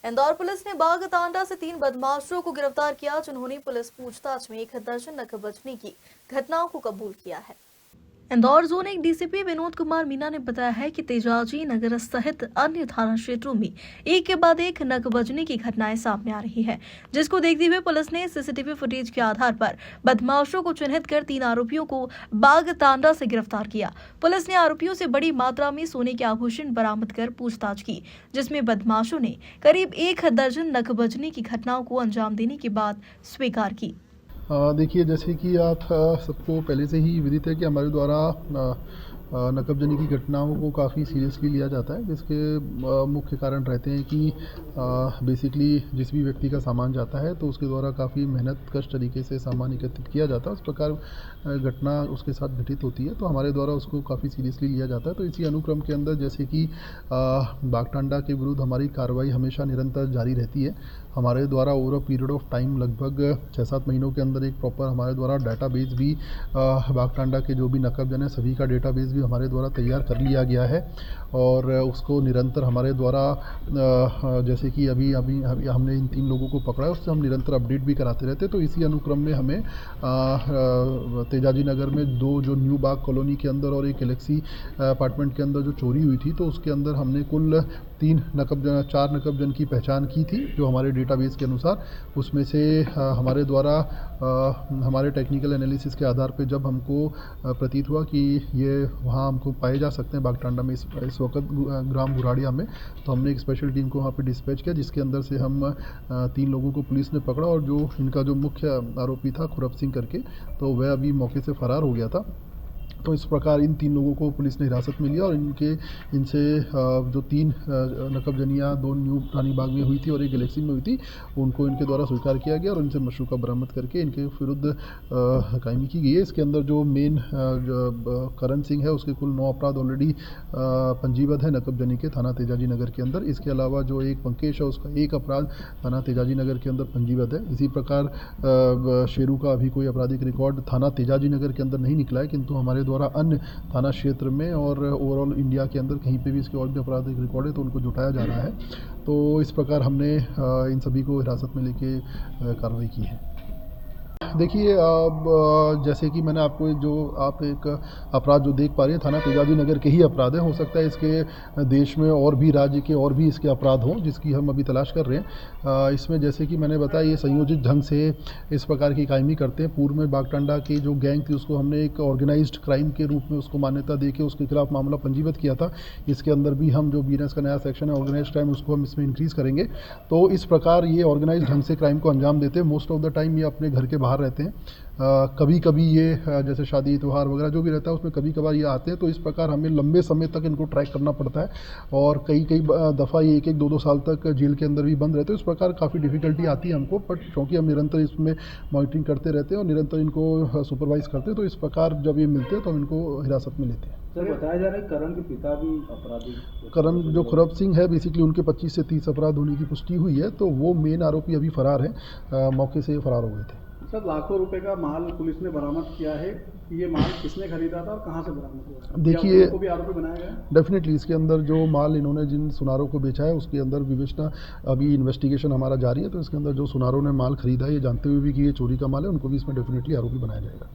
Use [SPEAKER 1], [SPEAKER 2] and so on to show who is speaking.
[SPEAKER 1] Indore police ने बागतांडा से 3 बदमाशों को गिरफ्तार किया, जिन्होंने पुलिस पूछताछ में 1 दर्जन नग बजने की घटनाओं को कबूल किया है। इंदौर जोन एक डीसीपी विनोद कुमार मीना ने बताया है कि तेजाजी नगर सहित अन्य थाना क्षेत्रों में एक के बाद एक नग बजने की घटनाएं सामने आ रही है, जिसको देखते हुए पुलिस ने सीसीटीवी फुटेज के आधार पर बदमाशों को चिन्हित कर 3 आरोपियों को बागतांडा से गिरफ्तार किया। पुलिस ने आरोपियों से बड़ी मात्रा में सोने के आभूषण बरामद कर पूछताछ की, जिसमें बदमाशों ने करीब 1 दर्जन नग बजने की घटनाओं को अंजाम देने की बात स्वीकार की।
[SPEAKER 2] देखिए, जैसे कि आप सबको पहले से ही विदित है कि हमारे द्वारा नकबजनी की घटनाओं को काफ़ी सीरियसली लिया जाता है, जिसके मुख्य कारण रहते हैं कि बेसिकली जिस भी व्यक्ति का सामान जाता है तो उसके द्वारा काफ़ी मेहनत कश तरीके से सामान एकत्रित किया जाता है। उस प्रकार घटना उसके साथ घटित होती है तो हमारे द्वारा उसको काफ़ी सीरियसली लिया जाता है। तो इसी अनुक्रम के अंदर जैसे कि बागतांडा के विरुद्ध हमारी कार्रवाई हमेशा निरंतर जारी रहती है। हमारे द्वारा over a period of time लगभग 6-7 महीनों के अंदर एक प्रॉपर हमारे द्वारा डाटाबेस भी बागतांडा के जो भी नकबजन है सभी का डेटाबेस भी हमारे द्वारा तैयार कर लिया गया है और उसको निरंतर हमारे द्वारा जैसे कि अभी हमने इन 3 लोगों को पकड़ा है, उससे हम निरंतर अपडेट भी कराते रहते हैं। तो इसी अनुक्रम में हमें तेजाजी नगर में 2 जो न्यू बाग कॉलोनी के अंदर और एक गैलेक्सी अपार्टमेंट के अंदर जो चोरी हुई थी, तो उसके अंदर हमने कुल 4 नकबजन की पहचान की थी जो हमारे डेटाबेस के अनुसार। उसमें से हमारे द्वारा हमारे टेक्निकल एनालिसिस के आधार पे जब हमको प्रतीत हुआ कि ये वहाँ हमको पाए जा सकते हैं बागतांडा में इस वक्त ग्राम गुराड़िया में, तो हमने एक स्पेशल टीम को वहाँ पे डिस्पैच किया, जिसके अंदर से हम 3 लोगों को पुलिस ने पकड़ा और जो इनका जो मुख्य आरोपी था खुरप सिंह करके, तो वह अभी मौके से फरार हो गया था। तो इस प्रकार इन 3 लोगों को पुलिस ने हिरासत में लिया और इनसे जो 3 नकबजनियाँ 2 न्यू रानी बाग में हुई थी और एक गैलेक्सी में हुई थी, उनको इनके द्वारा स्वीकार किया गया और इनसे मशरूका बरामद करके इनके विरुद्ध कायमी की गई है। इसके अंदर जो मेन करण सिंह है उसके कुल 9 अपराध ऑलरेडी पंजीबद्ध है नकबजनी के थाना तेजाजी नगर के अंदर। इसके अलावा जो एक पंकेश है उसका 1 अपराध थाना तेजाजी नगर के अंदर पंजीबद्ध है। इसी प्रकार शेरू का अभी कोई आपराधिक रिकॉर्ड थाना तेजाजी नगर के अंदर नहीं निकला है, किंतु हमारे द्वारा अन्य थाना क्षेत्र में और ओवरऑल इंडिया के अंदर कहीं पे भी इसके और भी आपराधिक रिकॉर्ड है तो उनको जुटाया जा रहा है। तो इस प्रकार हमने इन सभी को हिरासत में लेके कार्रवाई की है। देखिए, अब जैसे कि मैंने आपको जो आप एक अपराध जो देख पा रहे हैं थाना तेजाजी नगर के ही अपराध है। हो सकता है इसके देश में और भी राज्य के और भी इसके अपराध हों, जिसकी हम अभी तलाश कर रहे हैं। इसमें जैसे कि मैंने बताया ये संयोजित ढंग से इस प्रकार की कायमी करते हैं। पूर्व में बागतांडा की जो गैंग थी उसको हमने एक ऑर्गेनाइज्ड क्राइम के रूप में उसको मान्यता दे के उसके खिलाफ मामला पंजीबद्ध किया था। इसके अंदर भी हम जो बीएनएस का नया सेक्शन है ऑर्गेनाइज्ड क्राइम, उसको हम इसमें इंक्रीज़ करेंगे। तो इस प्रकार ये ऑर्गेनाइज्ड ढंग से क्राइम को अंजाम देते हैं। मोस्ट ऑफ द टाइम ये अपने घर के बाहर रहते हैं। कभी कभी ये जैसे शादी त्योहार वगैरह जो भी रहता है उसमें कभी कभार ये आते हैं। तो इस प्रकार हमें लंबे समय तक इनको ट्रैक करना पड़ता है और कई दफ़ा ये 1-2 साल तक जेल के अंदर भी बंद रहते हैं। इस प्रकार काफ़ी डिफ़िकल्टी आती है हमको, बट क्योंकि हम निरंतर इसमें मॉनिटरिंग करते रहते हैं और निरंतर इनको सुपरवाइज़ करते हैं, तो इस प्रकार जब ये मिलते हैं तो हम इनको हिरासत में लेते हैं।
[SPEAKER 3] सर, बताया जा रहा है करण के पिता भी अपराधी,
[SPEAKER 2] करण जो खुरप सिंह है बेसिकली उनके 25 से 30 अपराध होने की पुष्टि हुई है, तो वो मेन आरोपी अभी फरार है। मौके से फरार हो गए थे।
[SPEAKER 3] सर, लाखों रुपए का माल पुलिस ने बरामद किया है। ये माल किसने खरीदा था और कहां से बरामद हुआ?
[SPEAKER 2] देखिए,
[SPEAKER 3] को भी आरोपी बनाया गया?
[SPEAKER 2] डेफिनेटली इसके अंदर जो माल इन्होंने जिन सुनारों को बेचा है उसके अंदर विवेचना अभी इन्वेस्टिगेशन हमारा जारी है। तो इसके अंदर जो सुनारों ने माल खरीदा है ये जानते हुए भी कि ये चोरी का माल है, उनको भी इसमें डेफिनेटली आरोपी बनाया जाएगा।